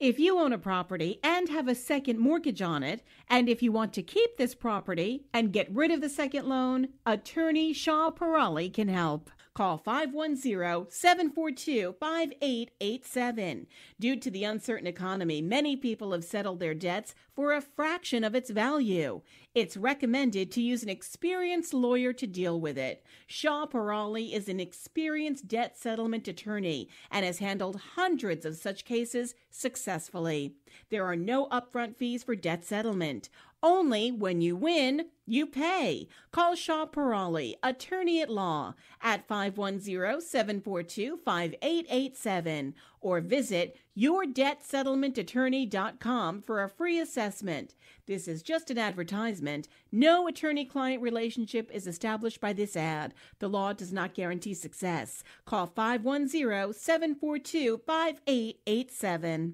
If you own a property and have a second mortgage on it, and if you want to keep this property and get rid of the second loan, attorney Shah Peerally can help. Call 510-742-5887. Due to the uncertain economy, many people have settled their debts for a fraction of its value. It's recommended to use an experienced lawyer to deal with it. Shah Peerally is an experienced debt settlement attorney and has handled hundreds of such cases successfully. There are no upfront fees for debt settlement. Only when you win, you pay. Call Shah Peerally, attorney at law, at 510-742-5887 or visit yourdebtsettlementattorney.com for a free assessment. This is just an advertisement. No attorney-client relationship is established by this ad. The law does not guarantee success. Call 510-742-5887.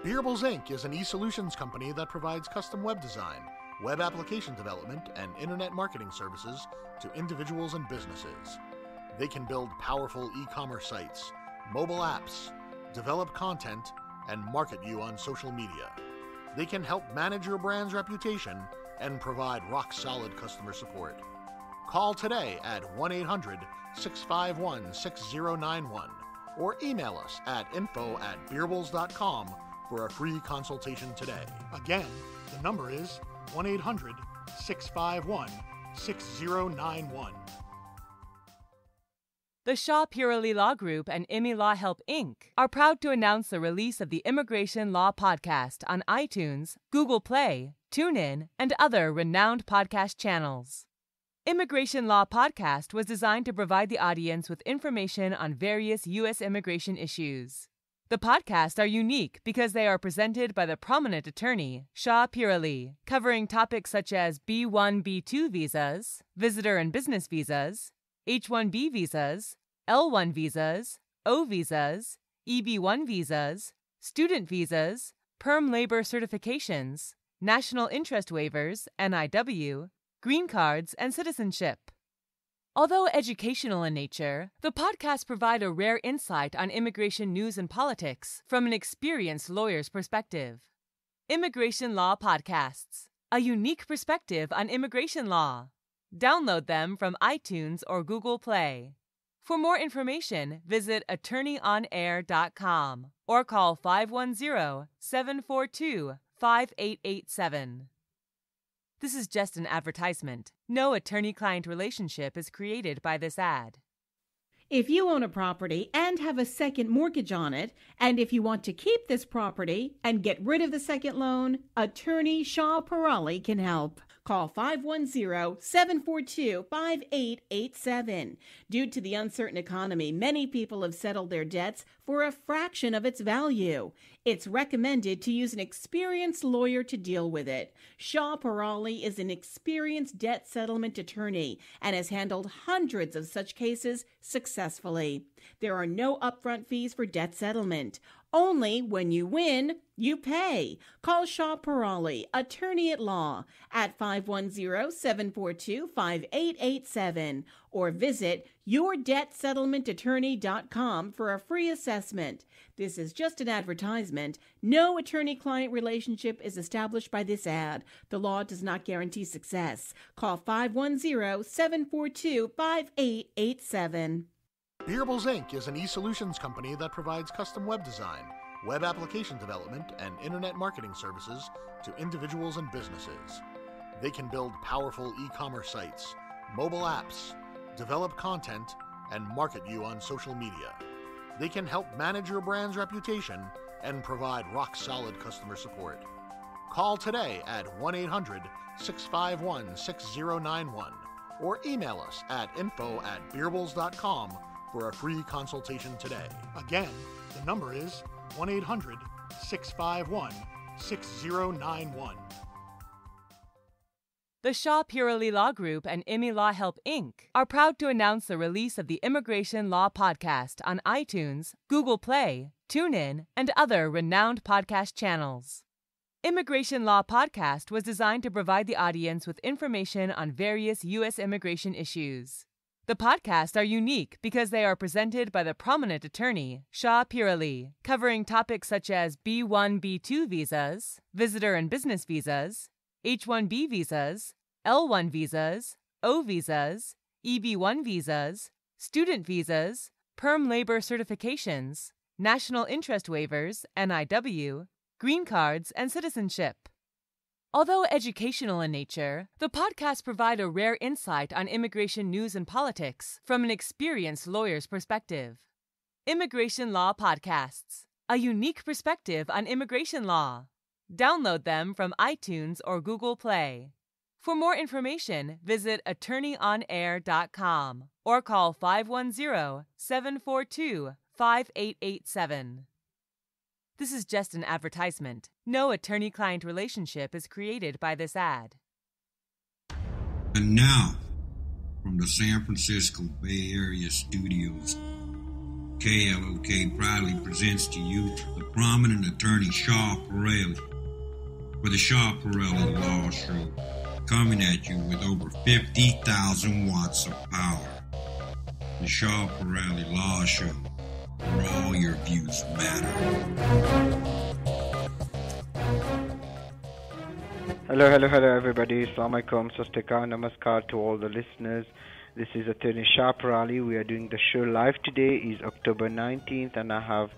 Beerables Inc. is an e-solutions company that provides custom web design, web application development, and internet marketing services to individuals and businesses. They can build powerful e-commerce sites, mobile apps, develop content, and market you on social media. They can help manage your brand's reputation and provide rock-solid customer support. Call today at 1-800-651-6091 or email us at info@beerables.com for a free consultation today. Again, the number is 1-800-651-6091. The Shah Peerally Law Group and IMI Law Help Inc. are proud to announce the release of the Immigration Law Podcast on iTunes, Google Play, TuneIn, and other renowned podcast channels. Immigration Law Podcast was designed to provide the audience with information on various U.S. immigration issues. The podcasts are unique because they are presented by the prominent attorney, Shah Peerally, covering topics such as B-1, B-2 visas, visitor and business visas, H-1B visas, L-1 visas, O visas, EB-1 visas, student visas, perm labor certifications, national interest waivers, NIW, green cards, and citizenship. Although educational in nature, the podcasts provide a rare insight on immigration news and politics from an experienced lawyer's perspective. Immigration Law Podcasts, a unique perspective on immigration law. Download them from iTunes or Google Play. For more information, visit attorneyonair.com or call 510-742-5887. This is just an advertisement. No attorney-client relationship is created by this ad. If you own a property and have a second mortgage on it, and if you want to keep this property and get rid of the second loan, attorney Shah Peerally can help. Call 510-742-5887. Due to the uncertain economy, many people have settled their debts for a fraction of its value. It's recommended to use an experienced lawyer to deal with it. Shah Peerally is an experienced debt settlement attorney and has handled hundreds of such cases successfully. There are no upfront fees for debt settlement. Only when you win, you pay. Call Shah Peerally, attorney at law, at 510-742-5887 or visit yourdebtsettlementattorney.com for a free assessment. This is just an advertisement. No attorney-client relationship is established by this ad. The law does not guarantee success. Call 510-742-5887. Beerables Inc. is an e-solutions company that provides custom web design, web application development, and internet marketing services to individuals and businesses. They can build powerful e-commerce sites, mobile apps, develop content, and market you on social media. They can help manage your brand's reputation and provide rock-solid customer support. Call today at 1-800-651-6091 or email us at info@beerables.com for a free consultation today. Again, the number is 1-800-651-6091. The Shah Peerally Law Group and IMI Law Help Inc. are proud to announce the release of the Immigration Law Podcast on iTunes, Google Play, TuneIn, and other renowned podcast channels. Immigration Law Podcast was designed to provide the audience with information on various U.S. immigration issues. The podcasts are unique because they are presented by the prominent attorney, Shah Peerally, covering topics such as B1, B2 visas, visitor and business visas, H1B visas, L1 visas, O visas, EB1 visas, student visas, perm labor certifications, national interest waivers, NIW, green cards, and citizenship. Although educational in nature, the podcasts provide a rare insight on immigration news and politics from an experienced lawyer's perspective. Immigration Law Podcasts, a unique perspective on immigration law. Download them from iTunes or Google Play. For more information, visit attorneyonair.com or call 510-742-5887. This is just an advertisement. No attorney-client relationship is created by this ad. And now, from the San Francisco Bay Area studios, KLOK proudly presents to you the prominent attorney Shah Peerally for the Shah Peerally Law Show, coming at you with over 50,000 watts of power. The Shah Peerally Law Show, where all your views matter. Hello everybody. Assalamu alaikum, Sastika, namaskar to all the listeners. This is Attorney Shah Peerally. We are doing the show live today. Is October 19th and I have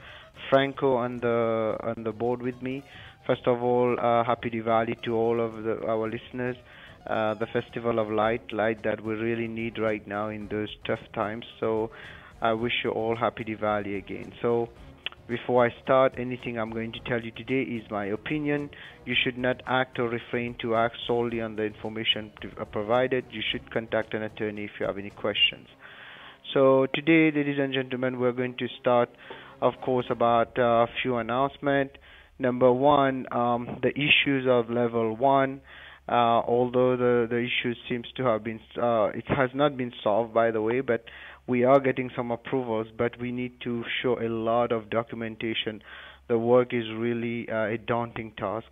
Franco on the board with me. First of all, happy Diwali to all of our listeners. The festival of light that we really need right now in those tough times. So I wish you all happy Diwali again. So before I start anything I'm going to tell you today is my opinion. You should not act or refrain to act solely on the information provided. You should contact an attorney if you have any questions. So today, ladies and gentlemen, we're going to start, of course, about a few announcements. Number one, the issues of level 1. Although the issue seems to have been, it has not been solved, by the way, but we are getting some approvals, but we need to show a lot of documentation. The work is really a daunting task.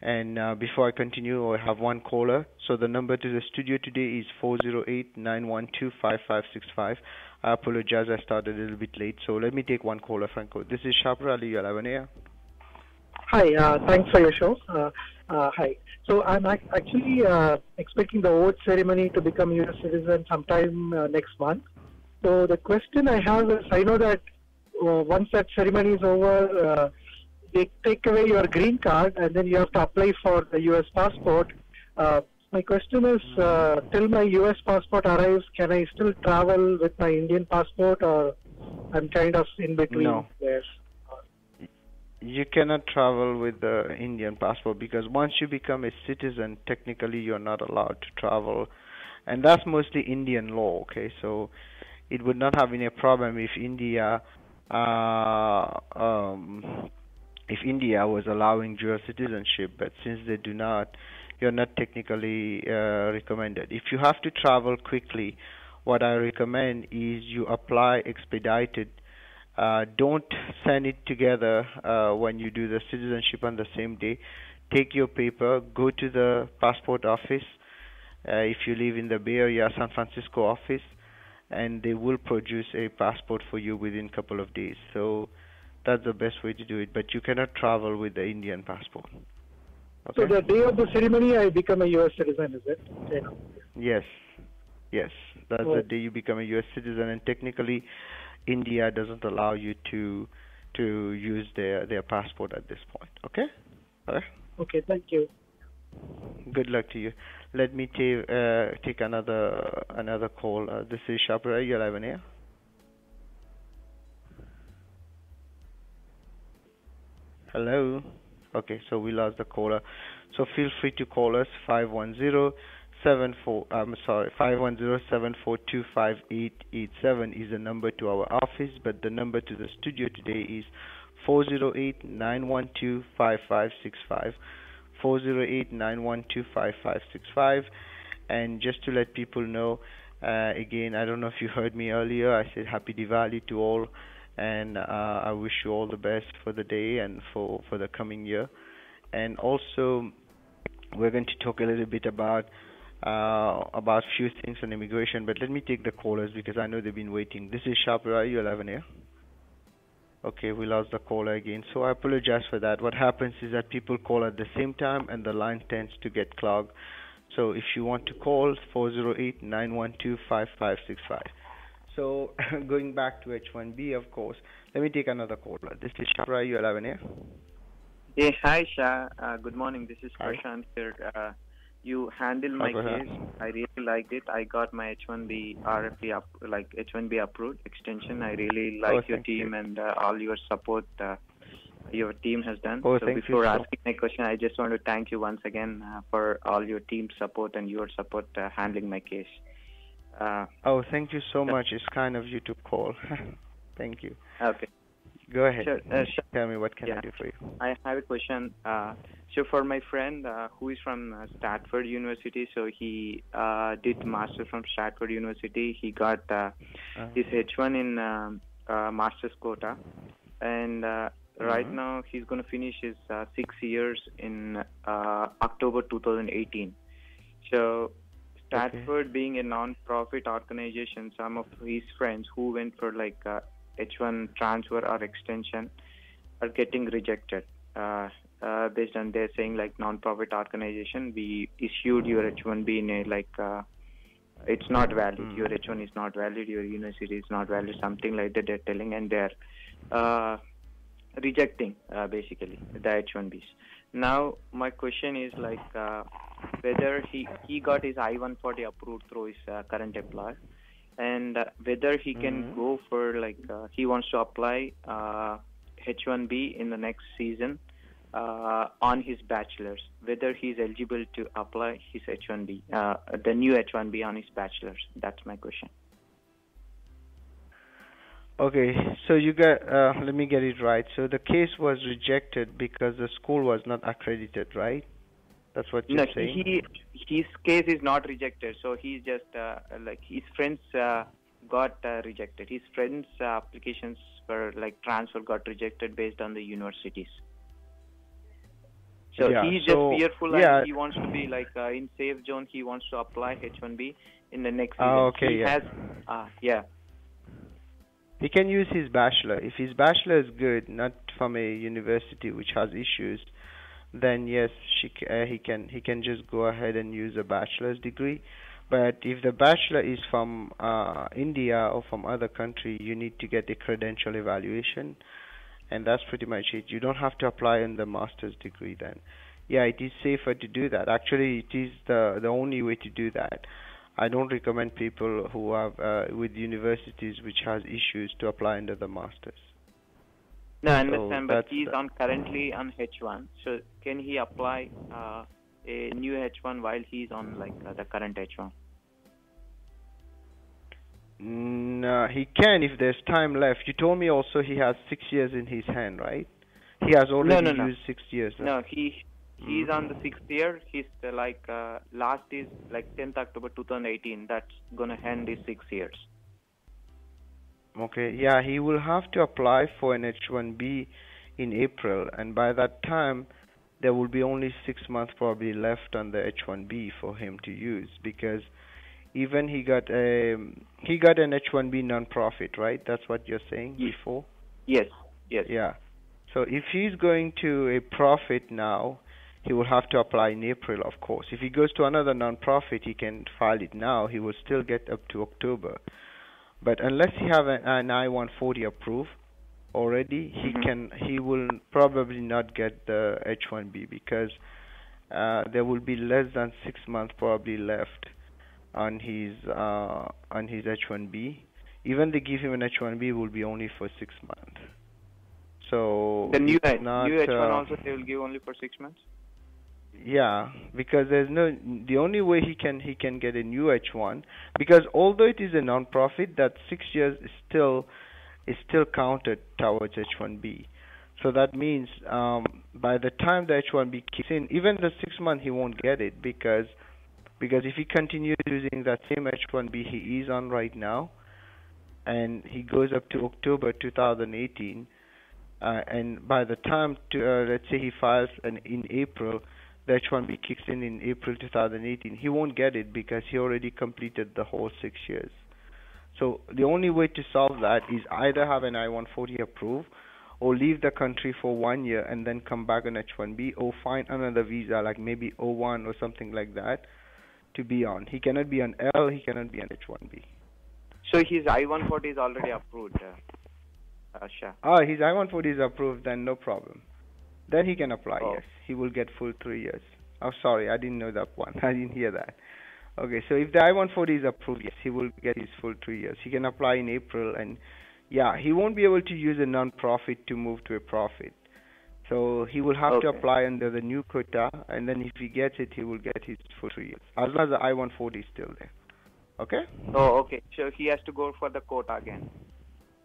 And before I continue, I have one caller. So the number to the studio today is 408-912-5565. I apologize, I started a little bit late. So let me take one caller, Franco. This is Shah Peerally, you're live on air. Hi, thanks for your show. Hi. So I'm actually expecting the oath ceremony to become a U.S. citizen sometime next month. So the question I have is, I know that once that ceremony is over, they take away your green card and then you have to apply for the U.S. passport. My question is, till my U.S. passport arrives, can I still travel with my Indian passport, or I'm kind of in between? No. There? You cannot travel with the Indian passport because once you become a citizen, technically you're not allowed to travel. And that's mostly Indian law, okay? So it would not have been a problem if India was allowing dual citizenship, but since they do not, you're not technically recommended. If you have to travel quickly, what I recommend is you apply expedited. Don't send it together when you do the citizenship on the same day. Take your paper, go to the passport office, if you live in the Bay Area, San Francisco office, and they will produce a passport for you within a couple of days. So that's the best way to do it, but you cannot travel with the Indian passport. Okay? So the day of the ceremony, I become a U.S. citizen, is it? Yes. That's the day you become a U.S. citizen, and technically India doesn't allow you to use their passport at this point. Okay? All right? Okay, thank you. Good luck to you. Let me take another call. This is Shah Peerally, you're live on air. Hello? Okay, so we lost the caller. So feel free to call us 510-742-5887 is the number to our office, but the number to the studio today is 408-912-5565. 408-912-5565. And just to let people know, again, I don't know if you heard me earlier, I said happy Diwali to all, and I wish you all the best for the day and for the coming year. And also, we're going to talk a little bit about about few things on immigration. But let me take the callers because I know they've been waiting. This is Shah Peerally, you 11 here. Okay, we lost the caller again. So I apologize for that. What happens is that people call at the same time and the line tends to get clogged. So if you want to call, 408-912-5565. So going back to H-1B, of course, let me take another caller. This is Shah Peerally, you 11 here. Yeah, hi Shah. Good morning. This is Hi. Prashant here. You handled my case. I really liked it. I got my H1B H1B approved extension. I really like your team and all your support your team has done. Oh, so thank before you. asking my question, I just want to thank you once again for all your team support and your support handling my case. Oh, thank you so much. It's kind of you to call. Thank you. Okay. Go ahead. Sure. Tell me, what can I do for you? I have a question. So for my friend who is from Stanford University, so he did master from Stanford University. He got his H1 in master's quota, and right now he's going to finish his 6 years in October 2018. So Stanford being a non-profit organization, some of his friends who went for like H1 transfer or extension are getting rejected based on they're saying like non-profit organization, we issued your H1B in a it's not valid. Your H1 is not valid. Your university is not valid. Something like that they're telling, and they're rejecting basically the H1Bs. Now my question is like whether he got his I-140 approved through his current employer, and whether he can go for he wants to apply H1B in the next season on his bachelor's, whether he's eligible to apply his H1B, the new H1B on his bachelor's. That's my question. Okay, so you got, let me get it right. So the case was rejected because the school was not accredited, right? That's what you're saying? His case is not rejected. So he's just his friends got rejected. His friends' applications for transfer got rejected based on the universities. So he's just fearful and he wants to be in safe zone. He wants to apply H1B in the next season. Okay, He can use his bachelor. If his bachelor is good, not from a university which has issues, then yes, he can just go ahead and use a bachelor's degree. But if the bachelor is from India or from other country, you need to get a credential evaluation, and that's pretty much it. You don't have to apply in the master's degree then. Yeah, it is safer to do that. Actually, it is the only way to do that. I don't recommend people who have with universities which has issues to apply under the masters. No, I understand, but he's currently on H1. So can he apply a new H1 while he's on the current H1? No, he can if there's time left. You told me also he has 6 years in his hand, right? He has already used 6 years. No, he's on the 6th year. He's last is 10th October 2018. That's gonna end his 6 years. Okay, yeah, he will have to apply for an H1B in April, and by that time there will be only 6 months probably left on the H1B for him to use, because even he got an H1B non-profit, right? That's what you're saying before? Yes. Yeah. So if he's going to a profit now, he will have to apply in April, of course. If he goes to another non-profit, he can file it now. He will still get up to October. But unless he have an I-140 approved already, he will probably not get the H1B, because there will be less than 6 months probably left on his H1B. Even they give him an H1B will be only for 6 months. So the new H1 also they will give only for 6 months. Yeah, because the only way he can get a new H1, because although it is a non-profit, that 6 years is still counted towards H1B. So that means by the time the H1B kicks in, even the 6 months he won't get it, because if he continues using that same H1B he is on right now, and he goes up to October 2018, and by the time let's say he files in April, the H-1B kicks in April 2018, he won't get it because he already completed the whole 6 years. So the only way to solve that is either have an I-140 approved or leave the country for 1 year and then come back on H-1B, or find another visa like maybe O1 or something like that to be on. He cannot be on L, he cannot be on H-1B. So his I-140 is already approved, Shah. His I-140 is approved, then no problem. Then he can apply, yes. He will get full 3 years. Oh, sorry, I didn't know that one. I didn't hear that. Okay, so if the I-140 is approved, yes, he will get his full 3 years. He can apply in April, and yeah, he won't be able to use a non-profit to move to a profit. So he will have to apply under the new quota, and then if he gets it, he will get his full 3 years, as long as the I-140 is still there. Okay? Oh, okay. So he has to go for the quota again,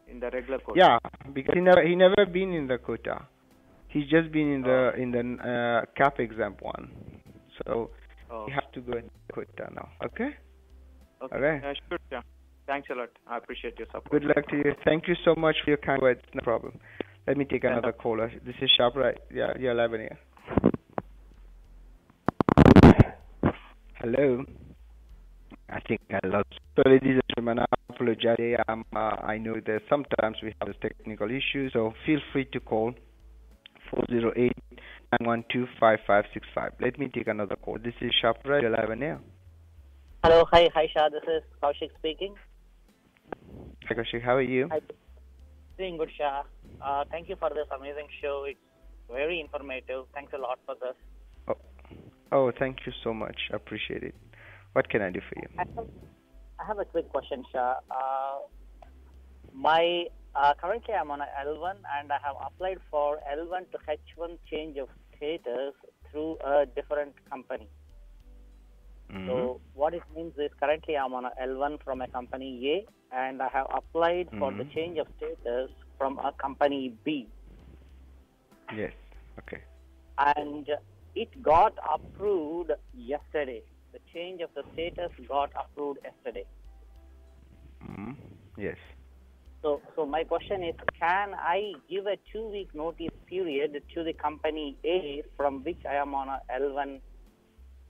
in the regular quota. Yeah, because he never been in the quota. He's just been in the cap exempt one. So he has to go in the quota now. Okay? Okay. All right. Sure, Shah. Thanks a lot. I appreciate your support. Good luck to you. Thank you so much for your kind words. No problem. Let me take another caller. This is Shah Peerally. Yeah, you're live in here. Hello. I think I lost. So, ladies and gentlemen, I apologize. I know that sometimes we have technical issues, so feel free to call 408-912-5565. Let me take another call. This is Shah Peerally. You're live in here. Hello, hi Shah. This is Kaushik speaking. Hi Kaushik, how are you? Hi. Doing good, Shah. Thank you for this amazing show. It's very informative. Thanks a lot for this. Oh, thank you so much. I appreciate it. What can I do for you? I have a quick question, Shah. Currently I'm on a L1 and I have applied for L1 to H1 change of status through a different company. Mm-hmm. So what it means is currently I'm on a L1 from a company A and I have applied for the change of status from a company B. Yes. Okay. And it got approved yesterday. The change of the status got approved yesterday. Yes. So my question is, can I give a 2-week notice period to the company A from which I am on a L1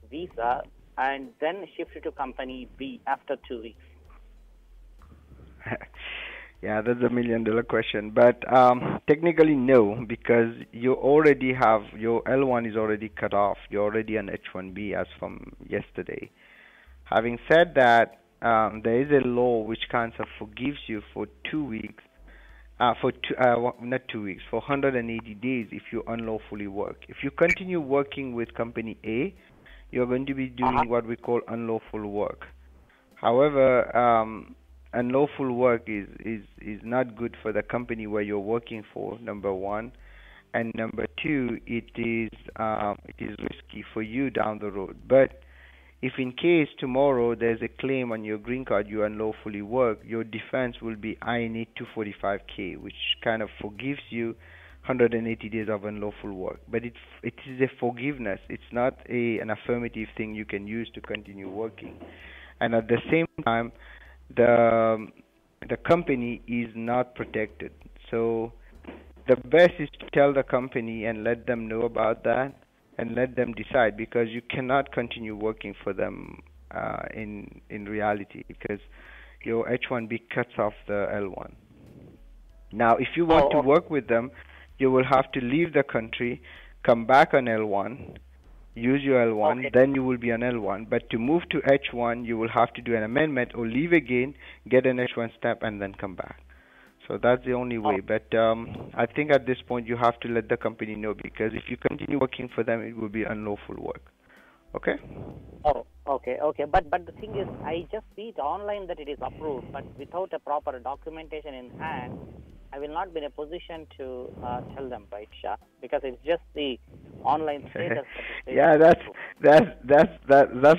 visa and then shift to company B after 2 weeks? Yeah, that's $1 million question. But technically, no, because you already have your L1 is already cut off. You're already on H1B as from yesterday. Having said that, there is a law which kind of forgives you for 2 weeks, not 2 weeks, for 180 days if you unlawfully work. If you continue working with company A, you're going to be doing what we call unlawful work. However, unlawful work is not good for the company where you're working for, number one, and number two, it is risky for you down the road. But if in case tomorrow there's a claim on your green card you unlawfully work, your defense will be INA 245K, which kind of forgives you 180 days of unlawful work. But it is a forgiveness. It's not an affirmative thing you can use to continue working. And at the same time, the company is not protected. So the best is to tell the company and let them know about that and let them decide, because you cannot continue working for them in reality, because your H-1B cuts off the L1. Now, if you want to work with them, you will have to leave the country, come back on L1, use your L1, then you will be on L1. But to move to H1, you will have to do an amendment or leave again, get an H1 stamp, and then come back. So that's the only way. But I think at this point you have to let the company know, because if you continue working for them, it will be unlawful work. Okay? Okay. But the thing is, I just see it online that it is approved, but without a proper documentation in hand, I will not be in a position to tell them, right, Shah? Because it's just the online status. Yeah, that's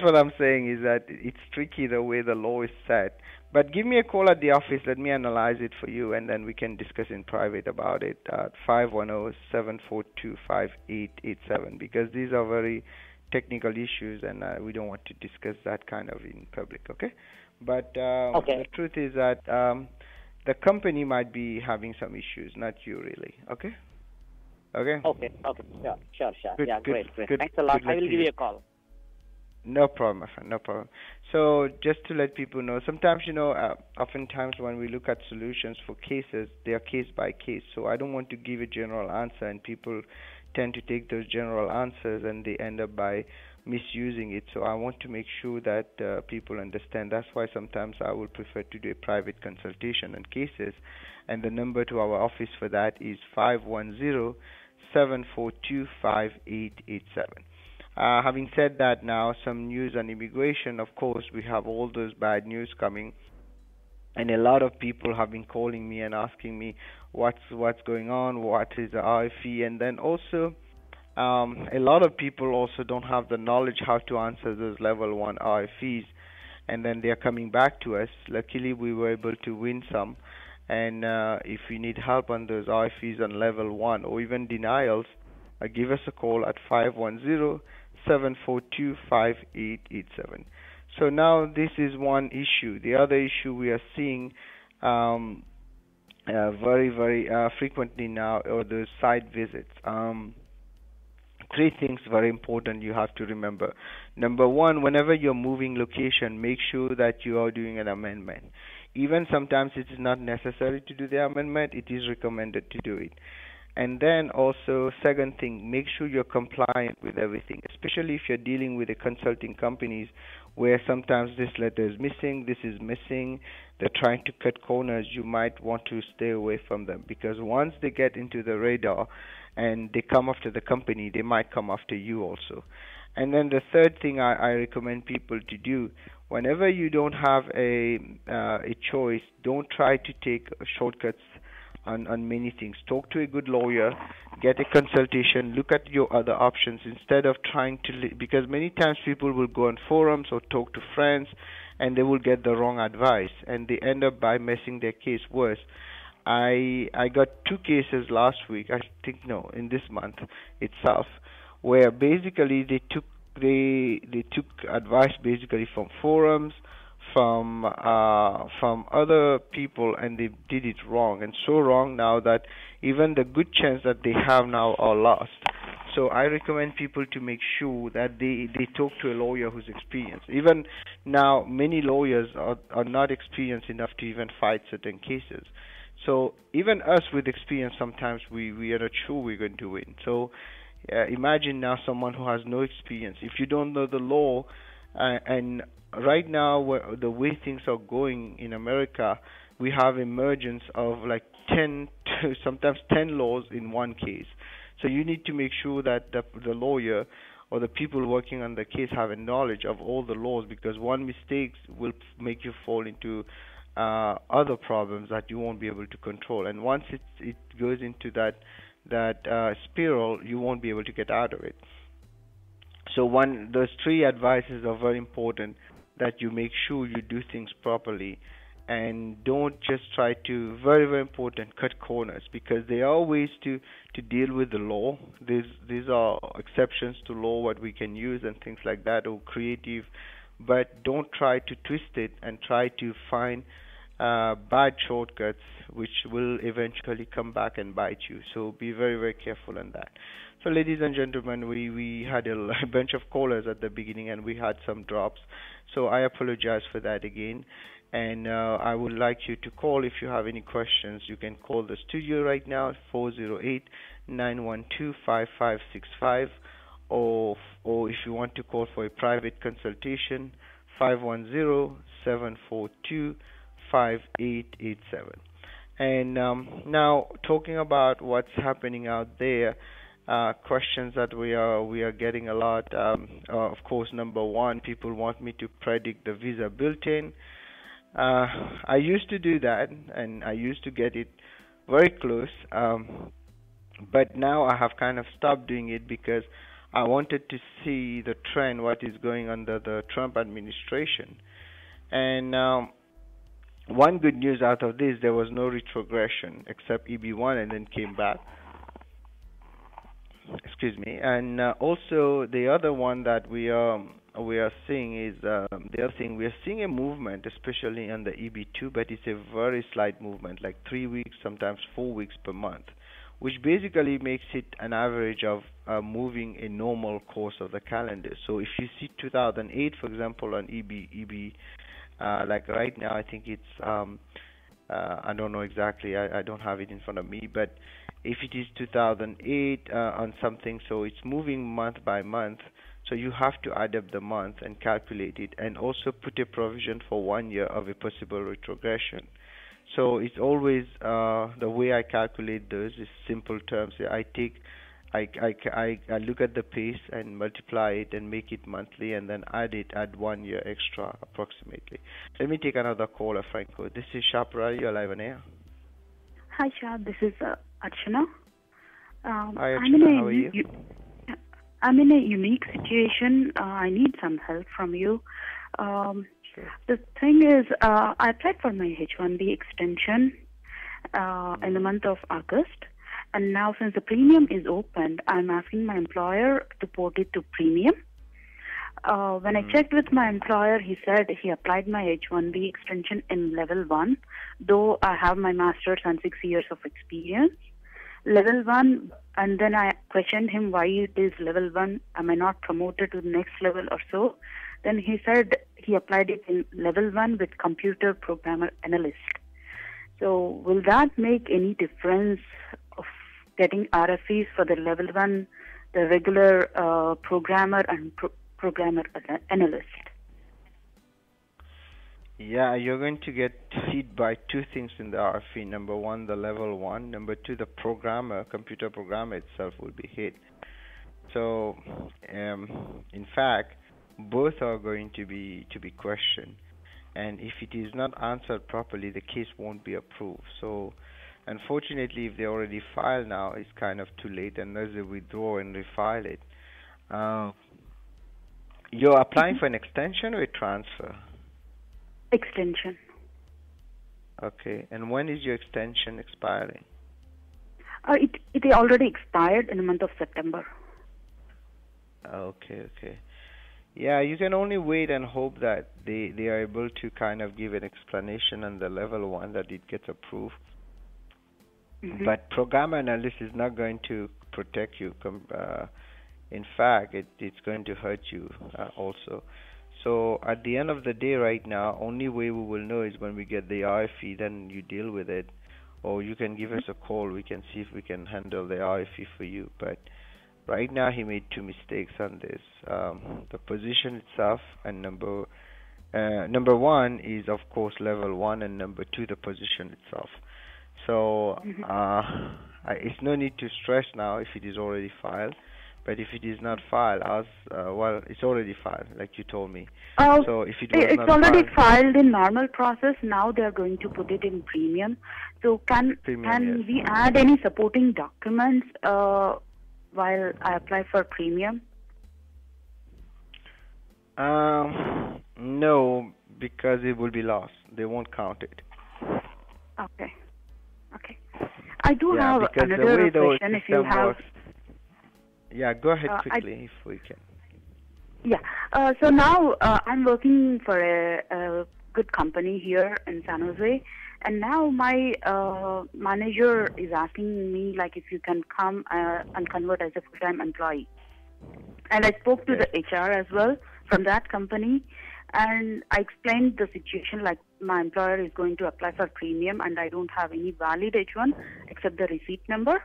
what I'm saying, is that it's tricky the way the law is set. But give me a call at the office. Let me analyze it for you, and then we can discuss in private about it at 510-742-5887, because these are very technical issues, and we don't want to discuss that kind of in public, okay? But the truth is that the company might be having some issues, not you really, okay? Okay? Okay. Sure. Good, Yeah, good, great. good, Thanks a lot. good I luck will to give you. you a call. No problem, my friend, no problem. So just to let people know, sometimes, oftentimes when we look at solutions for cases, they are case by case. So I don't want to give a general answer, and people tend to take those general answers and they end up by misusing it. So I want to make sure that people understand. That's why sometimes I would prefer to do a private consultation on cases, and the number to our office for that is 510-742-5887. Having said that, now some news on immigration. Of course, we have all those bad news coming, and a lot of people have been calling me and asking me what's going on, what is the RFE, and then also a lot of people also don't have the knowledge how to answer those level 1 RFEs, and then they are coming back to us. Luckily, we were able to win some, and if you need help on those RFEs on level 1 or even denials, give us a call at 510-742-5887. So now this is one issue. The other issue we are seeing very frequently now are those site visits. Three things very important you have to remember. Number one, whenever you're moving location, make sure that you are doing an amendment. Even sometimes it is not necessary to do the amendment, it is recommended to do it. And then also, second thing, make sure you're compliant with everything, especially if you're dealing with the consulting companies where sometimes this letter is missing, this is missing, they're trying to cut corners. You might want to stay away from them, because once they get into the radar and they come after the company, they might come after you also. And then the third thing I recommend people to do, whenever you don't have a choice, don't try to take shortcuts on many things. Talk to a good lawyer, get a consultation, look at your other options instead of trying to, because many times people will go on forums or talk to friends and they will get the wrong advice and they end up by making their case worse. I got two cases last week, in this month itself, where basically they took advice basically from forums, from other people, and they did it wrong, and so wrong now that even the good chance that they have now are lost. So I recommend people to make sure that they talk to a lawyer who's experienced. Even now, many lawyers are not experienced enough to even fight certain cases. So even us with experience, sometimes we are not sure we're going to win. So imagine now someone who has no experience. If you don't know the law, and right now the way things are going in America, we have emergence of like 10 to sometimes 10 laws in one case. So you need to make sure that the lawyer or the people working on the case have a knowledge of all the laws, because one mistake will make you fall into other problems that you won't be able to control. And once it goes into that spiral, you won't be able to get out of it. So those three advices are very important, that you make sure you do things properly and don't just try to, very, very important, cut corners, because there are ways to deal with the law. These are exceptions to law, what we can use and things like that, or creative, but don't try to twist it and try to find bad shortcuts which will eventually come back and bite you. So be very, very careful on that. So ladies and gentlemen, we had a bunch of callers at the beginning and we had some drops. So I apologize for that again. And I would like you to call if you have any questions. You can call the studio right now, 408-912-5565, or if you want to call for a private consultation, 510-742-5887. And now talking about what's happening out there, questions that we are getting a lot. Of course, number one, people want me to predict the visa bulletin. I used to do that, and I used to get it very close, but now I have kind of stopped doing it because I wanted to see the trend, what is going under the Trump administration. And one good news out of this, there was no retrogression except EB1 and then came back. Excuse me. And also the other one that we are seeing is the other thing, we are seeing a movement, especially on the EB2, but it's a very slight movement, like 3 weeks, sometimes 4 weeks per month, which basically makes it an average of moving a normal course of the calendar. So if you see 2008, for example, on EB, like right now, I think it's I don't know exactly. I don't have it in front of me, but if it is 2008 on something, so it's moving month by month. So you have to add up the month and calculate it, and also put a provision for 1 year of a possible retrogression. So it's always the way I calculate those is simple terms. I look at the pace and multiply it and make it monthly, and then add 1 year extra approximately. Let me take another caller, Franco. This is Shah Peerally. You're live on air. Hi, Shah. This is Archana. Hi, Archana. How are you? I'm in a unique situation. I need some help from you. Sure. The thing is, I applied for my H-1B extension in the month of August. And now since the premium is opened, I'm asking my employer to port it to premium. When I checked with my employer, he said he applied my H-1B extension in level 1, though I have my master's and 6 years of experience. Level 1, and then I questioned him why it is level 1. Am I not promoted to the next level or so? Then he said he applied it in level 1 with computer programmer analyst. So will that make any difference of getting RFEs for the level 1, the regular programmer and programmer analyst? Yeah, you're going to get hit by two things in the RFE. Number one, the level 1. Number two, the computer programmer itself will be hit. So, in fact, both are going to be questioned. And if it is not answered properly, the case won't be approved. So, unfortunately, if they already filed now, it's kind of too late unless they withdraw and refile it. You're applying for an extension or a transfer? Extension. Okay. And when is your extension expiring? It already expired in the month of September. Okay. Yeah, you can only wait and hope that they are able to kind of give an explanation on the level 1 that it gets approved. Mm-hmm. But programmer analysis is not going to protect you. In fact, it's going to hurt you also. So at the end of the day right now, only way we will know is when we get the RFE, then you deal with it. Or you can give us a call. We can see if we can handle the RFE for you. But right now he made two mistakes on this. The position itself, and number one is of course level 1, and number 2 the position itself. So it's no need to stress now if it is already filed. But if it is not filed, well, it's already filed, like you told me. So if it's already filed in normal process, now they are going to put it in premium. So can we add any supporting documents while I apply for premium? No, because it will be lost. They won't count it. Okay. I do have another question. If you have. Yeah, go ahead quickly if we can. Yeah. So now I'm working for a good company here in San Jose, and now my manager is asking me like if you can come and convert as a full-time employee. And I spoke to the HR as well from that company, and I explained the situation like my employer is going to apply for premium, and I don't have any valid H1 except the receipt number.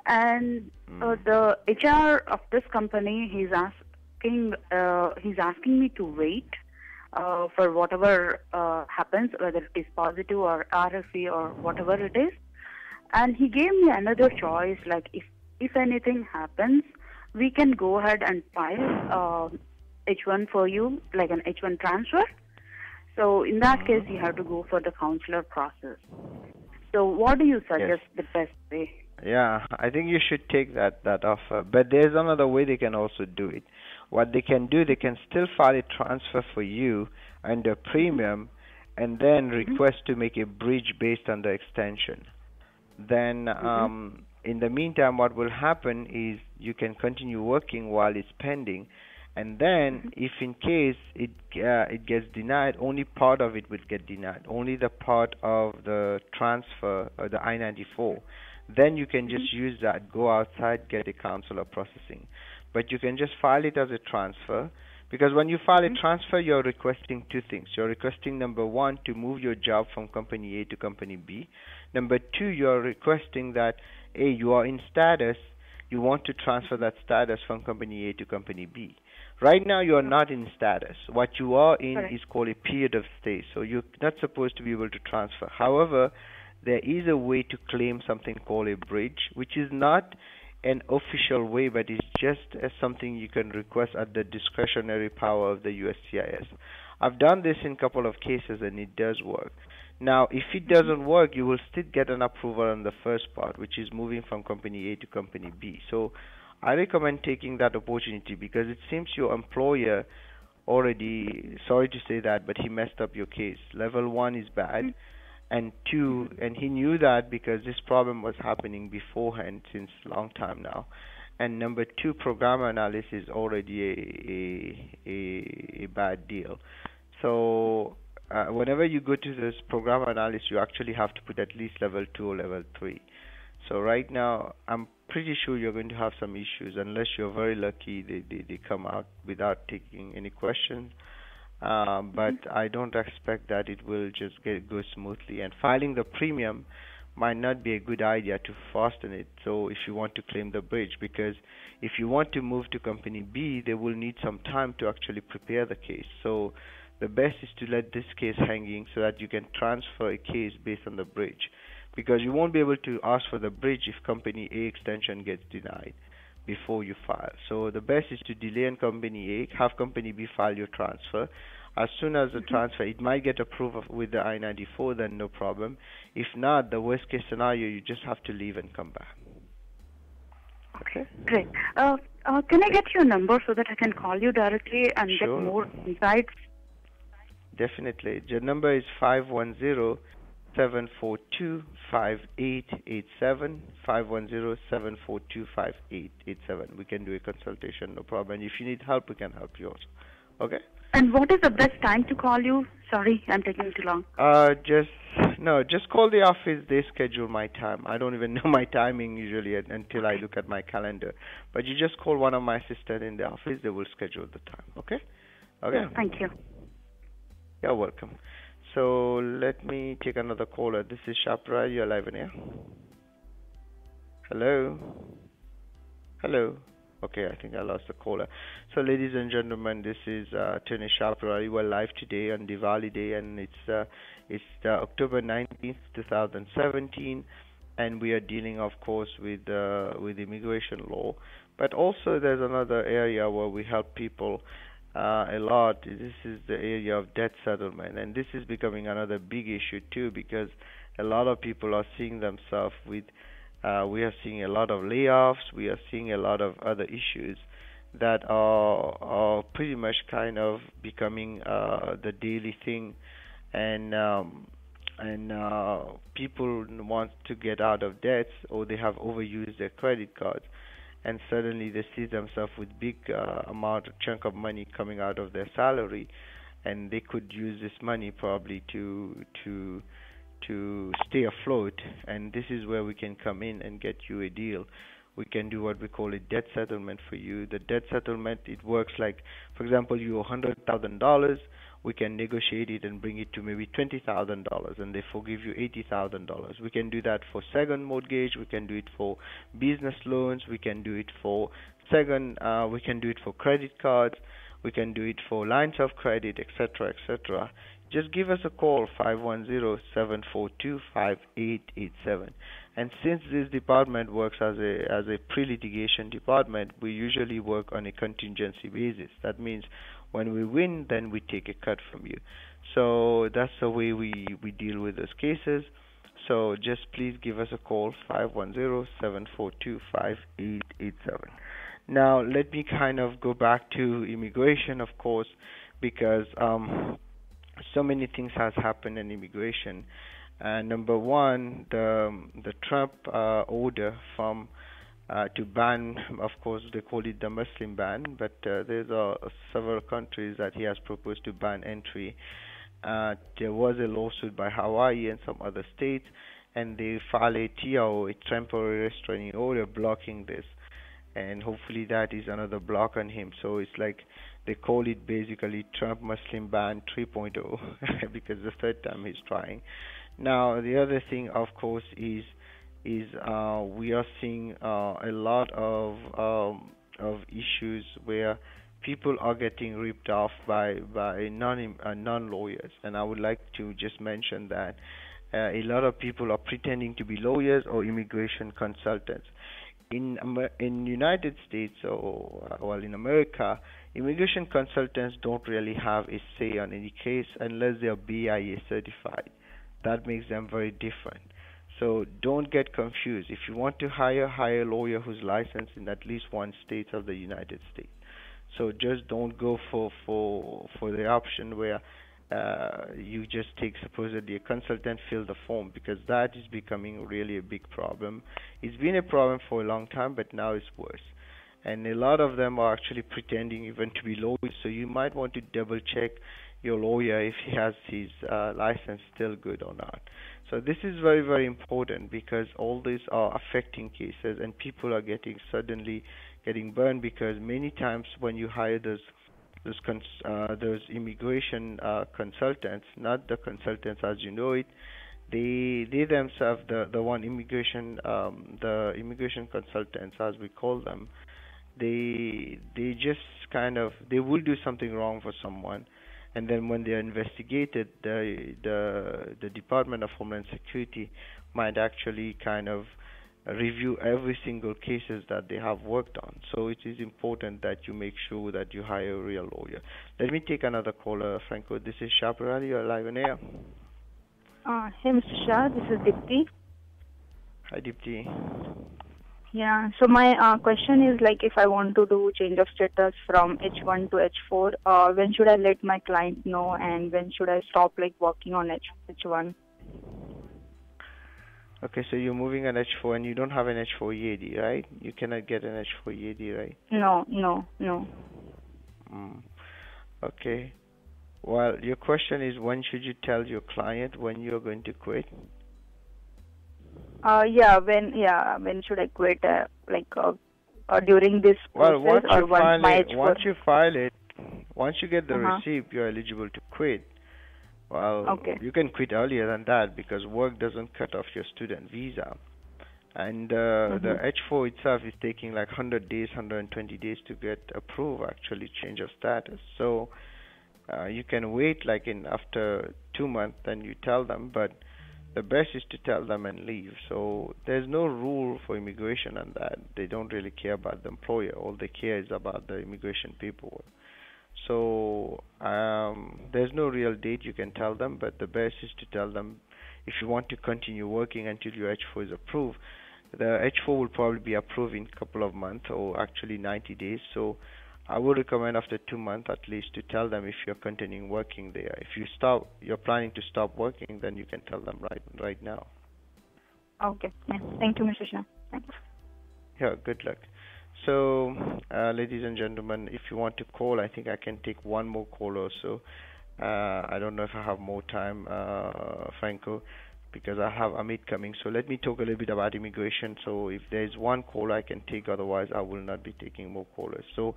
And the HR of this company, he's asking me to wait for whatever happens, whether it is positive or RFE or whatever it is. And he gave me another choice, like if anything happens, we can go ahead and file H1 for you, like an H1 transfer. So in that case, you have to go for the counselor process. So what do you suggest the best way? Yeah, I think you should take that offer. But there's another way they can also do it. What they can do, they can still file a transfer for you under premium and then request to make a bridge based on the extension. Then in the meantime, what will happen is you can continue working while it's pending. And then if in case it gets denied, only part of it will get denied. Only the part of the transfer or the I-94. then you can just use that, go outside, get a consular processing. But you can just file it as a transfer, because when you file a transfer, you're requesting two things. You're requesting, number one, to move your job from company A to company B. Number two, you're requesting that, A, you are in status, you want to transfer that status from company A to company B. Right now, you are not in status. What you are in is called a period of stay, so you're not supposed to be able to transfer. However, there is a way to claim something called a bridge, which is not an official way, but it's just something you can request at the discretionary power of the USCIS. I've done this in a couple of cases, and it does work. Now, if it doesn't work, you will still get an approval on the first part, which is moving from company A to company B. So I recommend taking that opportunity, because it seems your employer already, sorry to say that, but he messed up your case. Level 1 is bad. And two, and he knew that because this problem was happening beforehand since a long time now. And number two, program analysis is already a bad deal. So whenever you go to this program analysis, you actually have to put at least level 2 or level 3. So right now, I'm pretty sure you're going to have some issues unless you're very lucky they come out without taking any questions. But I don't expect that it will just go smoothly. And filing the premium might not be a good idea to fasten it. So if you want to claim the bridge, because if you want to move to company B, they will need some time to actually prepare the case. So the best is to let this case hanging so that you can transfer a case based on the bridge, because you won't be able to ask for the bridge if company A extension gets denied before you file. So the best is to delay in company A, have company B file your transfer. As soon as the transfer, it might get approved with the I-94, then no problem. If not, the worst case scenario, you just have to leave and come back. Okay, great. Can I get your number so that I can call you directly and get more insights? Definitely. Your number is 510-742-5887, 510-742-5887. We can do a consultation, no problem. And if you need help, we can help you also. Okay? And what is the best time to call you? Sorry, I'm taking too long. Just call the office. They schedule my time. I don't even know my timing usually until I look at my calendar. But you just call one of my assistants in the office. They will schedule the time. Okay? Okay. Thank you. You're welcome. So let me take another caller. This is Shah Peerally. You're live in here. Hello? Hello? Okay, I think I lost the caller. So, ladies and gentlemen, this is Attorney Shah Peerally. We're live today on Diwali Day, and it's October 19th, 2017, and we are dealing, of course, with immigration law. But also, there's another area where we help people a lot. This is the area of debt settlement, and this is becoming another big issue too, because a lot of people are seeing themselves with. We are seeing a lot of layoffs. We are seeing a lot of other issues that are pretty much kind of becoming the daily thing, and people want to get out of debts, or they have overused their credit cards, and suddenly they see themselves with big chunk of money coming out of their salary, and they could use this money probably to stay afloat. And this is where we can come in and get you a deal. We can do what we call a debt settlement for you. The debt settlement, it works like, for example, you owe $100,000. We can negotiate it and bring it to maybe $20,000, and they forgive you $80,000. We can do that for second mortgage. We can do it for business loans. We can do it for we can do it for credit cards. We can do it for lines of credit, etc., etc. Just give us a call, 510-742-5887. And since this department works as a pre-litigation department, we usually work on a contingency basis. That means when we win, then we take a cut from you. So that's the way we deal with those cases. So just please give us a call, 510-742-5887. Now, let me kind of go back to immigration, of course, because so many things has happened in immigration. Number one, the Trump order to ban, of course, they call it the Muslim ban, but there's several countries that he has proposed to ban entry. There was a lawsuit by Hawaii and some other states, and they file a TRO, a temporary restraining order, blocking this. And hopefully that is another block on him. So it's like they call it basically Trump Muslim ban 3.0 because the third time he's trying. Now the other thing, of course, is we are seeing a lot of issues where people are getting ripped off by non-lawyers, and I would like to just mention that a lot of people are pretending to be lawyers or immigration consultants. In United States or in America, immigration consultants don't really have a say on any case unless they are BIA certified. That makes them very different. So don't get confused. If you want to hire a lawyer who's licensed in at least one state of the United States. So just don't go for the option where you just take supposedly a consultant, fill the form, because that is becoming really a big problem. It's been a problem for a long time, but now it's worse. And a lot of them are actually pretending even to be lawyers, so you might want to double check your lawyer if he has his license still good or not. So this is very, very important because all these are affecting cases and people are suddenly getting burned, because many times when you hire those immigration consultants, not the consultants as you know it, they themselves, the immigration consultants as we call them, they just they will do something wrong for someone, and then when they are investigated, the Department of Homeland Security might actually review every single cases that they have worked on. So it is important that you make sure that you hire a real lawyer. Let me take another caller, Franco. This is Shah Peerally. You're live on air. Hey, Mr. Shah. This is Dipti. Hi, Dipti. Yeah. So my question is, like, if I want to do change of status from H1 to H4, when should I let my client know, and when should I stop working on H1? Okay, so you're moving an H4 and you don't have an H4 EAD, right? You cannot get an H4 EAD, right? No. Okay. Well, your question is, when should you tell your client when you're going to quit? When should I quit? During this process, once you file it, once you get the receipt, you're eligible to quit. Well, okay. You can quit earlier than that because work doesn't cut off your student visa. And the H4 itself is taking 100 days, 120 days to get approved, actually, change of status. So you can wait after 2 months, then you tell them, but the best is to tell them and leave. So there's no rule for immigration on that. They don't really care about the employer. All they care is about the immigration paperwork. So there's no real date you can tell them, but the best is to tell them if you want to continue working until your H4 is approved. The H4 will probably be approved in a couple of months, or actually 90 days. So I would recommend after 2 months at least to tell them if you're continuing working there. If you're planning to stop working, then you can tell them right now. Okay. Yeah. Thank you, Mr. Shah. Thanks. Yeah, good luck. So, ladies and gentlemen, if you want to call, I think I can take one more call or so. I don't know if I have more time, Franco, because I have Amit coming. So let me talk a little bit about immigration. So if there's one call I can take, otherwise I will not be taking more callers. So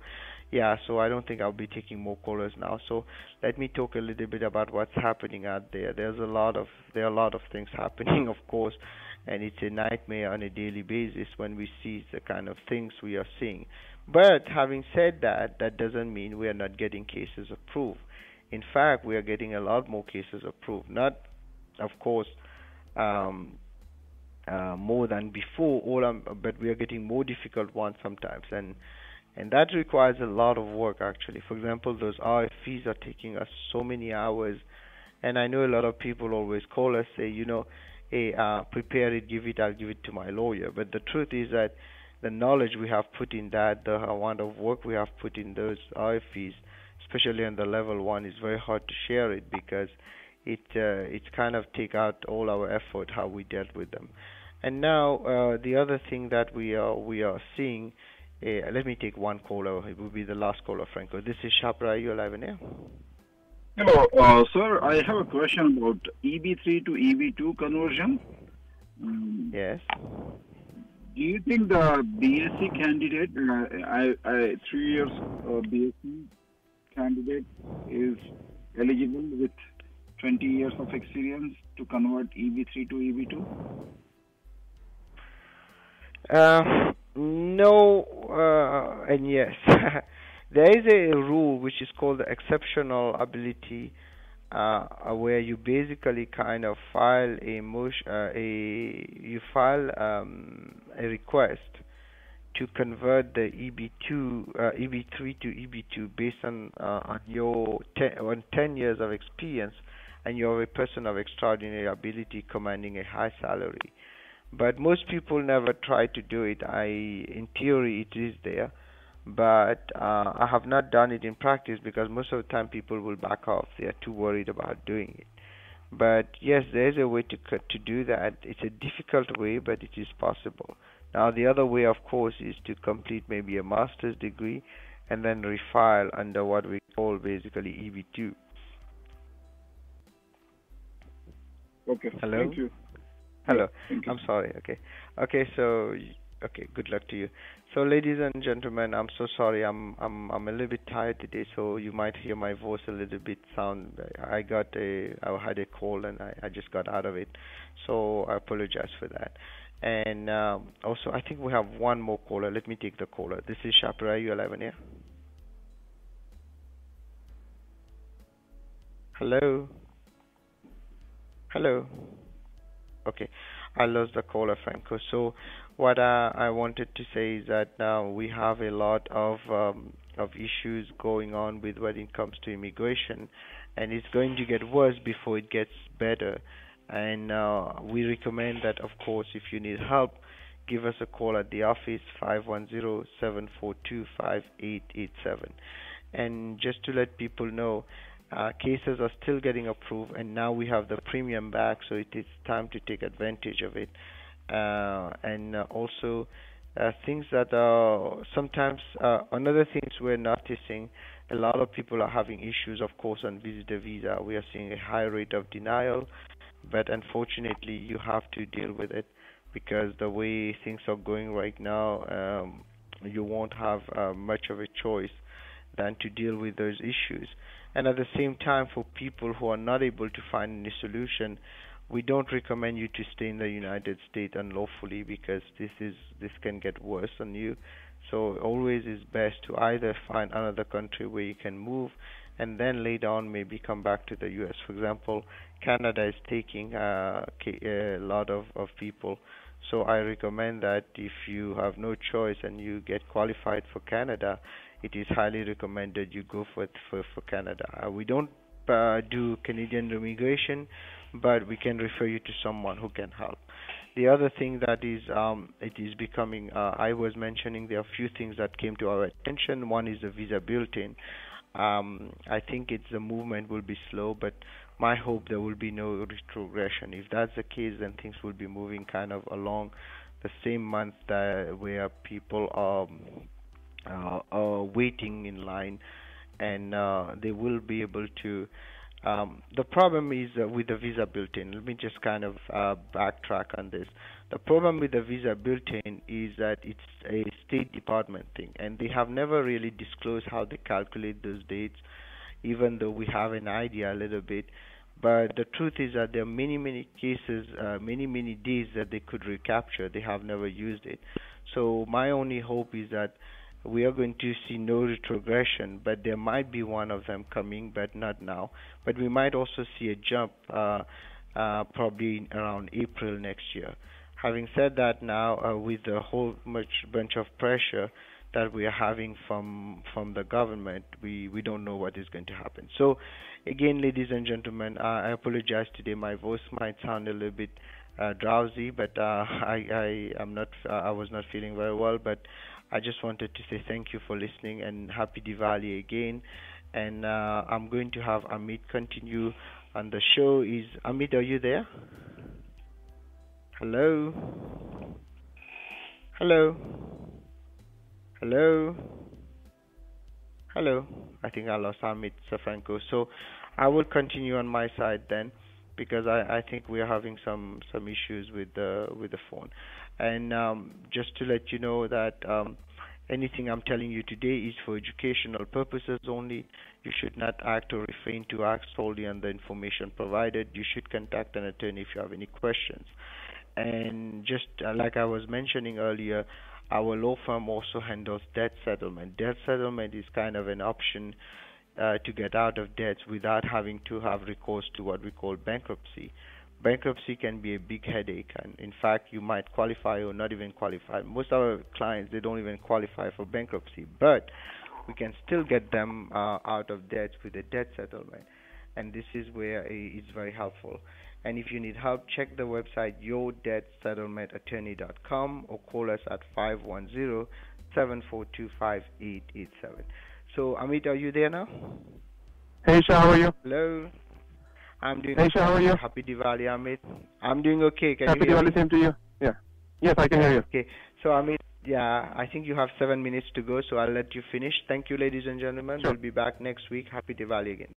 so I don't think I'll be taking more callers now. So let me talk a little bit about what's happening out there. There are a lot of things happening, of course, and it's a nightmare on a daily basis when we see the kind of things we are seeing. But having said that, that doesn't mean we are not getting cases approved. In fact, we are getting a lot more cases approved. Not, of course, more than before, but we are getting more difficult ones sometimes, and that requires a lot of work, actually. For example, those RFES are taking us so many hours, and I know a lot of people always call us, say, hey, prepare it, I'll give it to my lawyer. But the truth is that the knowledge we have put in that, the amount of work we have put in those RFEs, especially on the level 1, is very hard to share it, because it's kind of take out all our effort how we dealt with them. And now the other thing that we are seeing, let me take one caller. It will be the last caller, Franco. This is Shah Peerally. You're live in air. Hello, sir. I have a question about EB3 to EB2 conversion. Yes. Do you think the BSc candidate, 3 years BSc candidate, is eligible with 20 years of experience to convert EB3 to EB2? No, and yes. There is a rule which is called the exceptional ability, where you basically kind of file a request to convert the EB3 to EB2 based on your 10 years of experience, and you're a person of extraordinary ability commanding a high salary. But most people never try to do it. In theory, it is there, but I have not done it in practice because most of the time people will back off. They are too worried about doing it. But yes, there is a way to do that. It's a difficult way, but it is possible. Now, the other way, of course, is to complete maybe a master's degree and then refile under what we call basically EB2. Okay. Hello? Thank you. Hello. Thank you. I'm sorry. Okay. So, good luck to you. So, ladies and gentlemen, I'm so sorry. I'm a little bit tired today, so you might hear my voice a little bit sound. I had a cold and I just got out of it, so I apologize for that. And also, I think we have one more caller. Let me take the caller. This is Shah Peerally. You alive in here? Hello. Okay, I lost the caller, Franco. So what I wanted to say is that now we have a lot of issues going on with when it comes to immigration, and it's going to get worse before it gets better. And we recommend that, of course, if you need help, give us a call at the office, 510-742-5887. And just to let people know, cases are still getting approved, and now we have the premium back, so it is time to take advantage of it. And also, things that sometimes another things we're noticing, a lot of people are having issues, of course, on visitor visa. We are seeing a high rate of denial, but unfortunately, you have to deal with it because the way things are going right now, you won't have much of a choice than to deal with those issues. And at the same time, for people who are not able to find any solution, we don't recommend you to stay in the United States unlawfully because this can get worse on you. So always is best to either find another country where you can move and then later on maybe come back to the U.S. For example, Canada is taking a lot of people. So I recommend that if you have no choice and you get qualified for Canada, it is highly recommended you go for Canada. We don't do Canadian immigration, but we can refer you to someone who can help. The other thing that is, it is becoming, I was mentioning there are a few things that came to our attention. One is the visa bulletin. I think the movement will be slow, but my hope there will be no retrogression. If that's the case, then things will be moving kind of along the same month where people are waiting in line, and they will be able to. The problem is with the visa bulletin. Let me just kind of backtrack on this. The problem with the visa bulletin is that it's a State Department thing, and they have never really disclosed how they calculate those dates, even though we have an idea a little bit. But the truth is that there are many cases, many days that they could recapture. They have never used it. So my only hope is that we are going to see no retrogression, but there might be one of them coming, but not now. But we might also see a jump probably around April next year. Having said that, now with the whole bunch of pressure that we are having from the government, we don't know what is going to happen. So again, ladies and gentlemen, I apologize today. My voice might sound a little bit drowsy, but I was not feeling very well, but I just wanted to say thank you for listening and happy Diwali again. And I'm going to have Amit continue on the show. Amit, are you there? Hello? Hello? Hello? Hello? I think I lost Amit Safranco. So I will continue on my side then. because I think we are having some issues with the phone. And just to let you know that anything I'm telling you today is for educational purposes only. You should not act or refrain to act solely on the information provided. You should contact an attorney if you have any questions. And just like I was mentioning earlier, our law firm also handles debt settlement. Debt settlement is kind of an option to get out of debts without having to have recourse to what we call bankruptcy. Bankruptcy can be a big headache, and in fact, you might qualify or not even qualify. Most of our clients, they don't even qualify for bankruptcy, but we can still get them out of debt with a debt settlement, and this is where it's very helpful. And if you need help, check the website yourdebtsettlementattorney.com or call us at 510-742-5887. So, Amit, are you there now? Hey, Shah, how are you? Hello. I'm doing Hey, Shah, how are you? Happy Diwali, Amit. I'm doing okay. Can Happy you hear Diwali, me? same to you. Yeah. Yes, I can hear you. Okay. So, Amit, yeah, I think you have 7 minutes to go, so I'll let you finish. Thank you, ladies and gentlemen. Sure. We'll be back next week. Happy Diwali again.